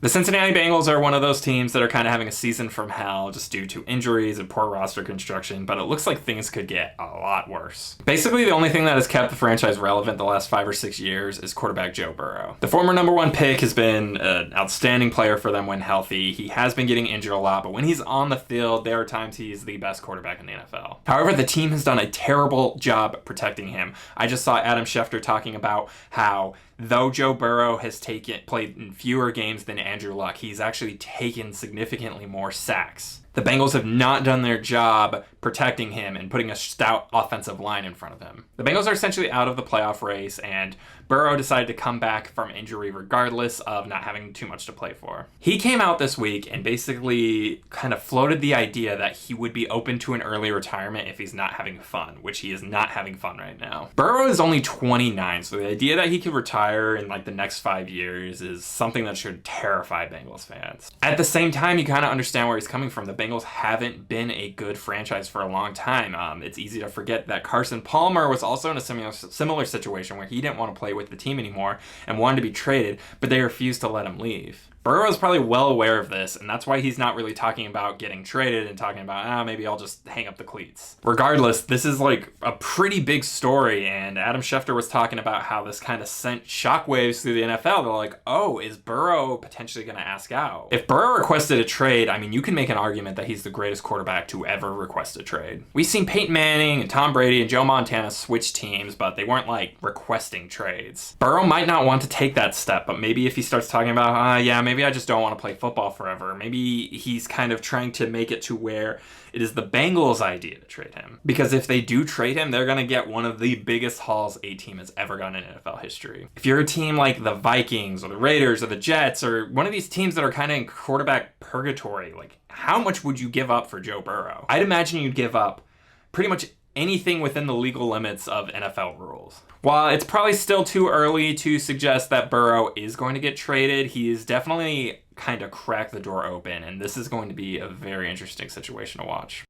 The Cincinnati Bengals are one of those teams that are kind of having a season from hell just due to injuries and poor roster construction, but it looks like things could get a lot worse. Basically, the only thing that has kept the franchise relevant the last 5 or 6 years is quarterback Joe Burrow. The former #1 pick has been an outstanding player for them when healthy. He has been getting injured a lot, but when he's on the field, there are times he's the best quarterback in the NFL. However, the team has done a terrible job protecting him. I just saw Adam Schefter talking about how though Joe Burrow has played in fewer games than Andrew Luck, he's actually taken significantly more sacks. The Bengals have not done their job protecting him and putting a stout offensive line in front of him. The Bengals are essentially out of the playoff race, and Burrow decided to come back from injury regardless of not having too much to play for. He came out this week and basically kind of floated the idea that he would be open to an early retirement if he's not having fun, which he is not having fun right now. Burrow is only 29, so the idea that he could retire in like the next 5 years is something that should terrify Bengals fans. At the same time, you kind of understand where he's coming from. The Bengals haven't been a good franchise for a long time. It's easy to forget that Carson Palmer was also in a similar situation where he didn't want to play with the team anymore and wanted to be traded, but they refused to let him leave. Burrow is probably well aware of this, and that's why he's not really talking about getting traded and talking about, maybe I'll just hang up the cleats. Regardless, this is like a pretty big story, and Adam Schefter was talking about how this kind of sent shockwaves through the NFL. They're like, oh, is Burrow potentially going to ask out? If Burrow requested a trade, I mean, you can make an argument that he's the greatest quarterback to ever request a trade. We've seen Peyton Manning and Tom Brady and Joe Montana switch teams, but they weren't like requesting trades. Burrow might not want to take that step, but maybe if he starts talking about, maybe I just don't want to play football forever. Maybe he's kind of trying to make it to where it is the Bengals' idea to trade him. Because if they do trade him, they're going to get one of the biggest hauls a team has ever gotten in NFL history. If you're a team like the Vikings or the Raiders or the Jets or one of these teams that are kind of in quarterback purgatory, like how much would you give up for Joe Burrow? I'd imagine you'd give up pretty much anything within the legal limits of NFL rules. While it's probably still too early to suggest that Burrow is going to get traded, he is definitely kind of cracked the door open, and this is going to be a very interesting situation to watch.